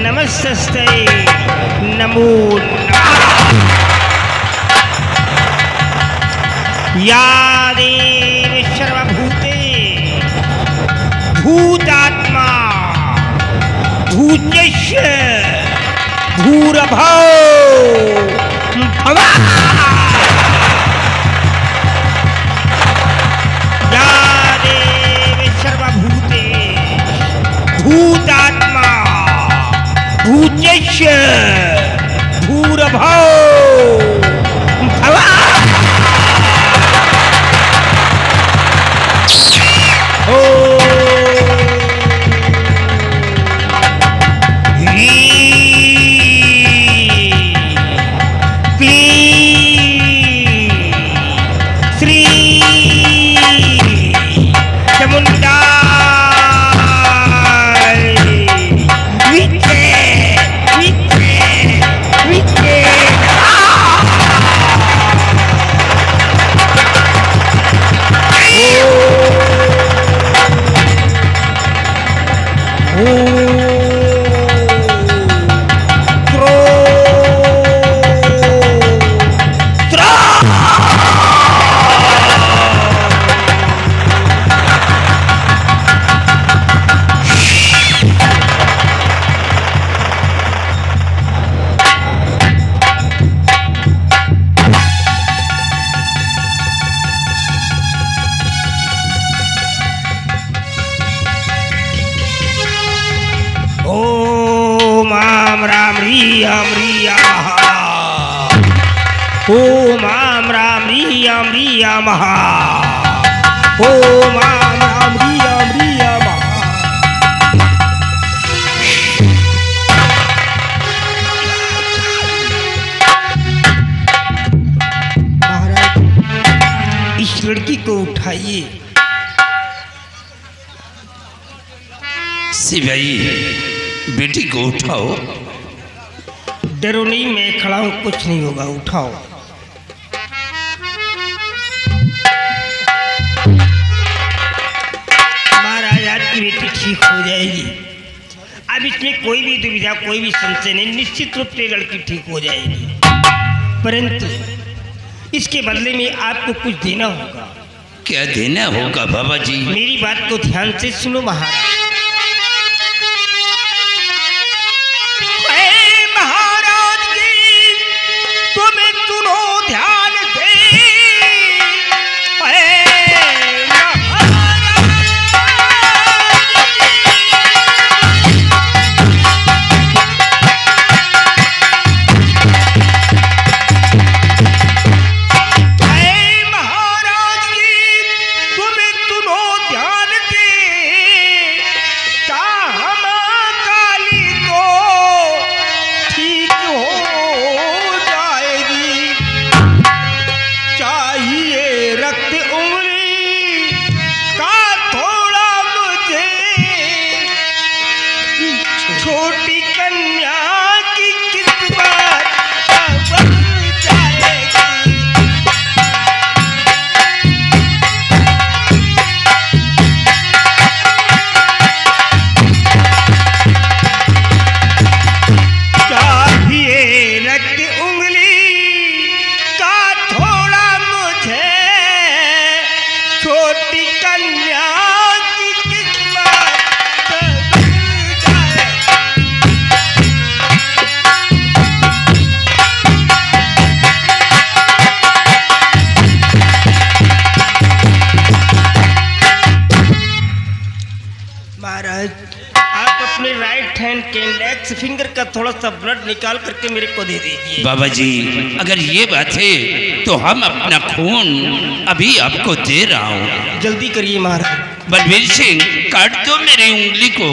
नमस्तस्ते नमो या देवी सर्वभूते भूतात्मा भूतस्य भूरभौ भवा या देवी सर्वभूते भूतात्मा भूतस्य भूरभौ भवा ओम आम राम रिया महा ओम आम राम रिया महा। महाराज इस लड़की को उठाइए। सिपाही बेटी को उठाओ। डरो नहीं, मैं खड़ा हूं, कुछ नहीं होगा, उठाओ। महाराज आपकी बेटी ठीक हो जाएगी। अब इसमें कोई भी दुविधा कोई भी संशय नहीं, निश्चित रूप से लड़की ठीक हो जाएगी। परंतु इसके बदले में आपको कुछ देना होगा। क्या देना होगा बाबा जी? मेरी बात को ध्यान से सुनो महाराज। इंडेक्स फिंगर का थोड़ा सा ब्लड निकाल करके मेरे को दे दीजिए। बाबा जी अगर ये बात है तो हम अपना खून अभी आपको दे रहा हूँ। जल्दी करिए महाराज। बलबीर सिंह काट दो मेरी उंगली को।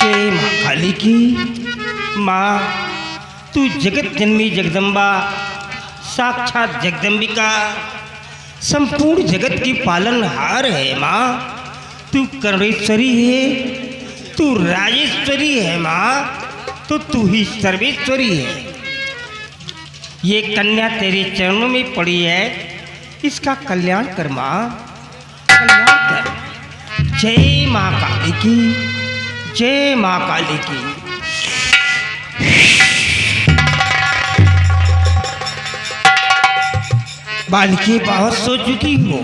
जय माँ काली की। माँ तू जगत जन्मी जगदम्बा, साक्षात जगदम्बिका, संपूर्ण जगत की पालनहार है माँ। तू करुणेश्वरी है, तू राजेश्वरी है माँ, तो तू ही सर्वेश्वरी है। ये कन्या तेरे चरणों में पड़ी है, इसका कल्याण कर माँ, कल्याण कर। जय माँ काली की, जय माँ काली की। बालिके बहुत सो चुकी हो,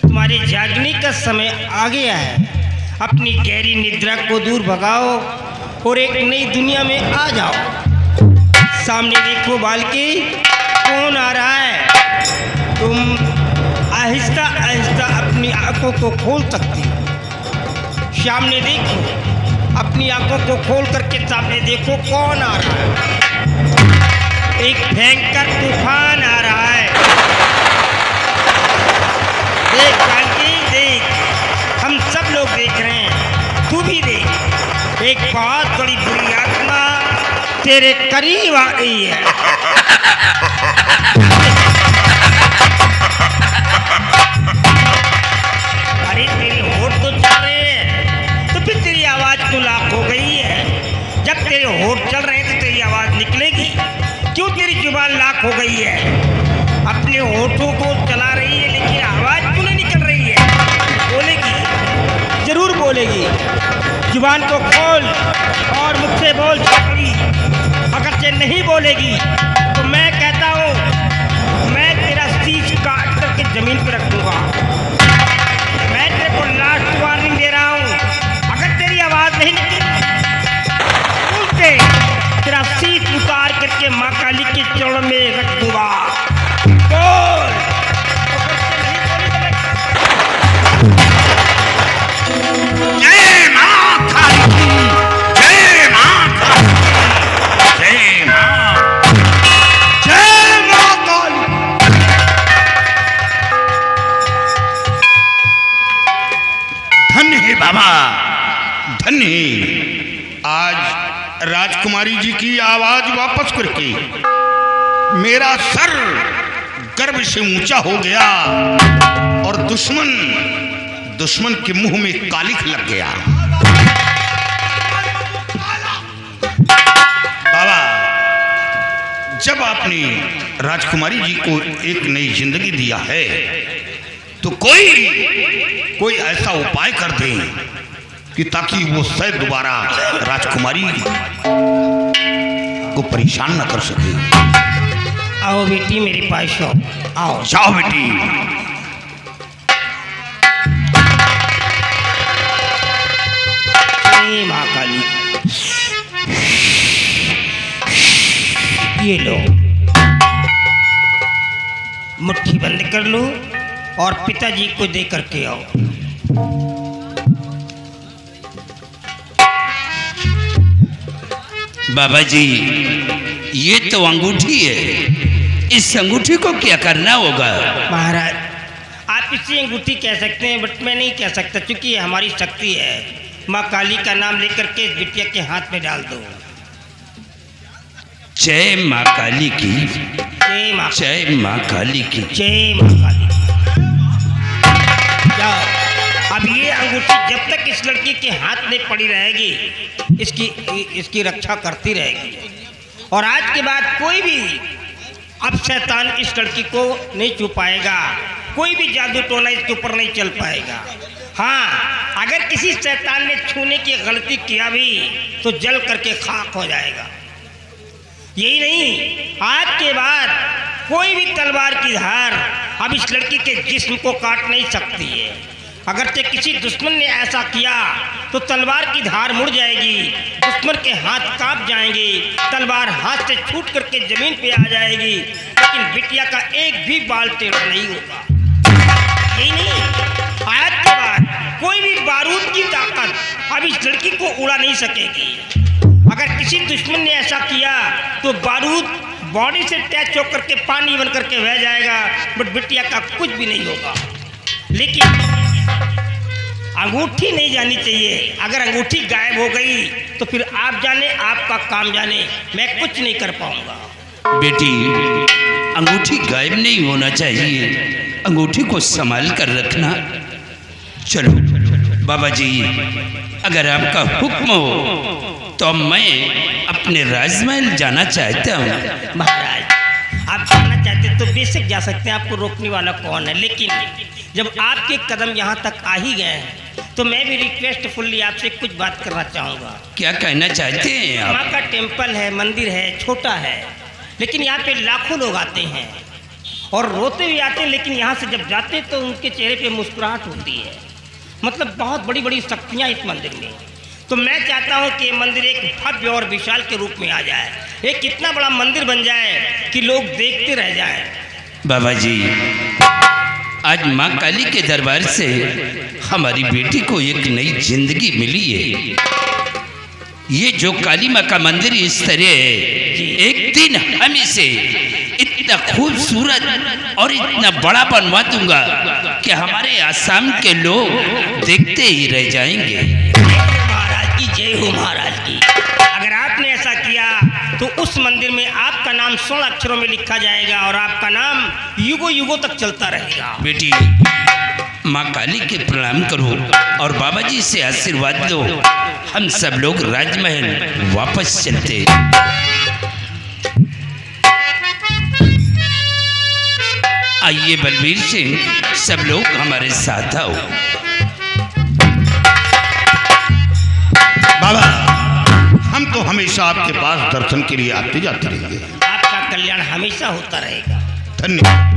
तुम्हारे जागने का समय आ गया है। अपनी गहरी निद्रा को दूर भगाओ और एक नई दुनिया में आ जाओ। सामने देखो बालिके, कौन आ रहा है। तुम आहिस्ता आहिस्ता अपनी आंखों को खोल सकती हो। सामने देखो, अपनी आंखों को खोल करके सामने देखो कौन आ रहा है। एक भयंकर तूफान आ रहा है। देख बालिके देख, हम सब लोग देख रहे हैं, तू भी देख। एक बहुत बड़ी बुरी आत्मा तेरे करीब आ रही है। अरे तेरे होठ तो चल रहे हैं, तो फिर तेरी आवाज तो लाख हो गई है। जब तेरे होठ चल रहे हैं तो तेरी आवाज निकलेगी। क्यों तेरी जुबान लाख हो गई है? अपने होठों को चला रही है लेकिन आवाज क्यों नहीं निकल रही है? बोलेगी, जरूर बोलेगी। जुबान को खोल और मुझसे बोल सकती। अगर से नहीं बोलेगी तो मैं कहता हूँ, मैं तेरा शीश काट करके जमीन पर रख दूंगा। मैं तेरे को लास्ट वार्निंग दे रहा हूँ। अगर तेरी आवाज नहीं निकली, तेरा शीश उतार करके माँ काली के चरण में रख दूंगा। बोल। जय माँ काली की, जय माँ काली की, जय माँ, जय माँ काली। धन्य है बाबा, धन्य है। आज राजकुमारी जी की आवाज वापस करके मेरा सर गर्व से ऊंचा हो गया और दुश्मन के मुंह में कालिख लग गया। बाबा, जब आपने राजकुमारी जी को एक नई जिंदगी दिया है तो कोई ऐसा उपाय कर दें कि ताकि वो शायद दोबारा राजकुमारी को परेशान न कर सके। आओ बेटी मेरे पास आओ। जाओ बेटी। जय माँ काली। ये लो, मुट्ठी बंद कर लो और पिताजी को दे करके आओ। बाबा जी, ये तो अंगूठी है, इस अंगूठी को क्या करना होगा? महाराज, आप इसे अंगूठी कह सकते हैं, बट मैं नहीं कह सकता, क्योंकि ये हमारी शक्ति है। माँ काली का नाम लेकर के इस बिटिया के हाथ में डाल दो। जय माँ काली की, जय माँ, जय माँ काली की, जय माँ काली। जाओ। अब ये अंगूठी जब तक इस लड़की के हाथ में पड़ी रहेगी, इसकी रक्षा करती रहेगी। और आज के बाद कोई भी अब शैतान इस लड़की को नहीं छू पाएगा, कोई भी जादू टोना इसके ऊपर नहीं चल पाएगा। हाँ, अगर किसी शैतान ने छूने की गलती किया भी तो जल करके खाक हो जाएगा। यही नहीं, आज के बाद कोई भी तलवार की धार अब इस लड़की के जिस्म को काट नहीं सकती है। अगर से किसी दुश्मन ने ऐसा किया तो तलवार की धार मुड़ जाएगी, दुश्मन के हाथ कांप जाएंगे, तलवार हाथ से छूट करके जमीन पे आ जाएगी, लेकिन बिटिया का एक भी बाल टेढ़ा नहीं होगा। यही नहीं, आज के बाद कोई भी बारूद की ताकत अब इस लड़की को उड़ा नहीं सकेगी। अगर किसी दुश्मन ने ऐसा किया तो बारूद बॉडी से अटैच होकर के पानी बन करके बह जाएगा, बट बिटिया का कुछ भी नहीं होगा। लेकिन अंगूठी नहीं जानी चाहिए। अगर अंगूठी गायब हो गई तो फिर आप जाने, आपका काम जाने, मैं कुछ नहीं कर पाऊंगा। बेटी, अंगूठी गायब नहीं होना चाहिए, अंगूठी को संभाल कर रखना। चलो बाबा जी, अगर आपका हुक्म हो तो मैं अपने राजमहल जाना चाहता हूँ। महाराज, आप जाना चाहते तो बेशक जा सकते हैं, आपको रोकने वाला कौन है। लेकिन जब आपके कदम यहाँ तक आ ही गए हैं तो मैं भी रिक्वेस्टफुल्ली आपसे कुछ बात करना चाहूँगा। क्या कहना चाहते हैं आप? माँ का टेम्पल है, मंदिर है, छोटा है, लेकिन यहाँ पे लाखों लोग आते हैं और रोते भी आते हैं, लेकिन यहाँ से जब जाते हैं तो उनके चेहरे पे मुस्कुराहट होती है। मतलब बहुत बड़ी बड़ी शक्तियाँ इस मंदिर में। तो मैं चाहता हूँ कि ये मंदिर एक भव्य और विशाल के रूप में आ जाए, एक इतना बड़ा मंदिर बन जाए कि लोग देखते रह जाएं। बाबा जी, आज माँ काली के दरबार से हमारी बेटी को एक नई जिंदगी मिली है। ये जो काली माँ का मंदिर इस तरह है, एक दिन हम इसे इतना खूबसूरत और इतना बड़ा बनवा दूंगा कि हमारे आसाम के लोग देखते ही रह जाएंगे। महाराज की जय हो, महाराज की। अगर आपने ऐसा किया तो उस मंदिर में आपका नाम 16 अक्षरों में लिखा जाएगा और आपका नाम युगों युगों तक चलता रहेगा। बेटी, माँ काली के प्रणाम करो और बाबा जी से आशीर्वाद दो। हम सब लोग राजमहल वापस चलते। आइए बलबीर सिंह, सब लोग हमारे साथ आओ। बाबा, हम तो हमेशा आपके पास दर्शन के लिए आते जाते रहेंगे। आपका कल्याण हमेशा होता रहेगा। धन्यवाद।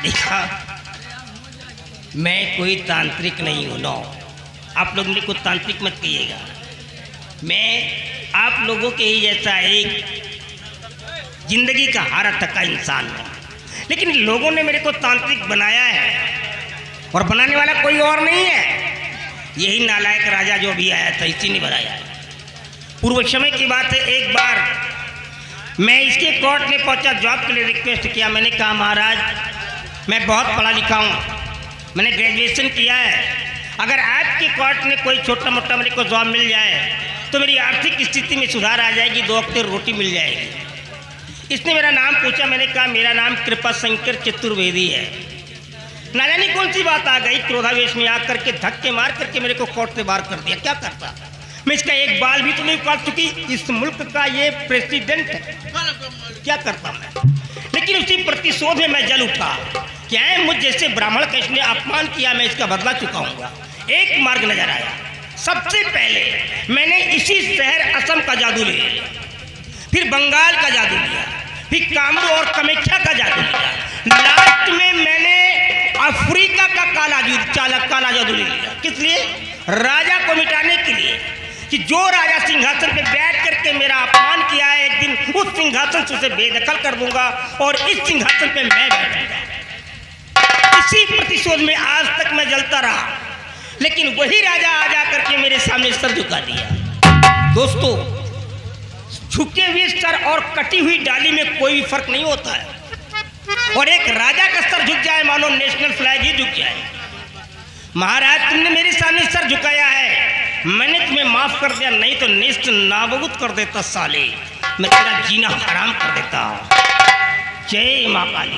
देखा, मैं कोई तांत्रिक नहीं हूँ। नो, आप लोग मेरे को तांत्रिक मत कहिएगा। मैं आप लोगों के ही जैसा एक जिंदगी का हारा थका इंसान हूँ, लेकिन लोगों ने मेरे को तांत्रिक बनाया है और बनाने वाला कोई और नहीं है। यही नालायक राजा जो भी आया था, इसी ने बनाया है। पूर्व समय की बात है, एक बार मैं इसके कोर्ट में पहुंचा, जॉब के लिए रिक्वेस्ट किया। मैंने कहा, महाराज, मैं बहुत पढ़ा लिखा हूँ, मैंने ग्रेजुएशन किया है, अगर आपके कोर्ट में कोई छोटा मोटा मेरे को जॉब मिल जाए तो मेरी आर्थिक स्थिति में सुधार आ जाएगी, 2 वक्त रोटी मिल जाएगी। इसने मेरा नाम पूछा। मैंने कहा, मेरा नाम कृपा शंकर चतुर्वेदी है। ना जाने कौन सी बात आ गई, क्रोधावेश में आकर के धक्के मार करके मेरे को कोर्ट से बाहर कर दिया। क्या करता मैं, इसका एक बाल भी तो नहीं उखाड़ चुकी, इस मुल्क का ये प्रेसिडेंट है, क्या करता मैं। लेकिन उसी प्रतिशोध में मैं जल उठा। क्या है, मुझ जैसे ब्राह्मण का इसने अपमान किया, मैं इसका बदला चुकाऊंगा। एक मार्ग नजर आया। सबसे पहले मैंने इसी शहर असम का जादू लिया, फिर बंगाल का जादू लिया, फिर कामरू और कामाख्या का जादू लिया, लास्ट में मैंने अफ्रीका का काला जादू ले लिया। किस लिए? राजा को मिटाने के लिए, कि जो राजा सिंहासन पे बैठ करके मेरा अपमान किया है, एक दिन उस सिंहासन से उसे बेदखल कर दूंगा और इस सिंहासन पे मैं बैठूंगा। इसी प्रतिशोध में आज तक मैं जलता रहा, लेकिन वही राजा आ जा करके मेरे सामने सर झुका दिया। दोस्तों, झुके हुए सर और कटी हुई डाली में कोई भी फर्क नहीं होता है, और एक राजा का सर झुक जाए मानो नेशनल फ्लैग ही झुक जाए। महाराज, तुमने मेरे सामने सर झुकाया है, मैंने तुम्हें माफ कर दिया, नहीं तो नेस्ट नाबूद कर देता साले, मैं तेरा जीना हराम कर देता। जय माँ काली।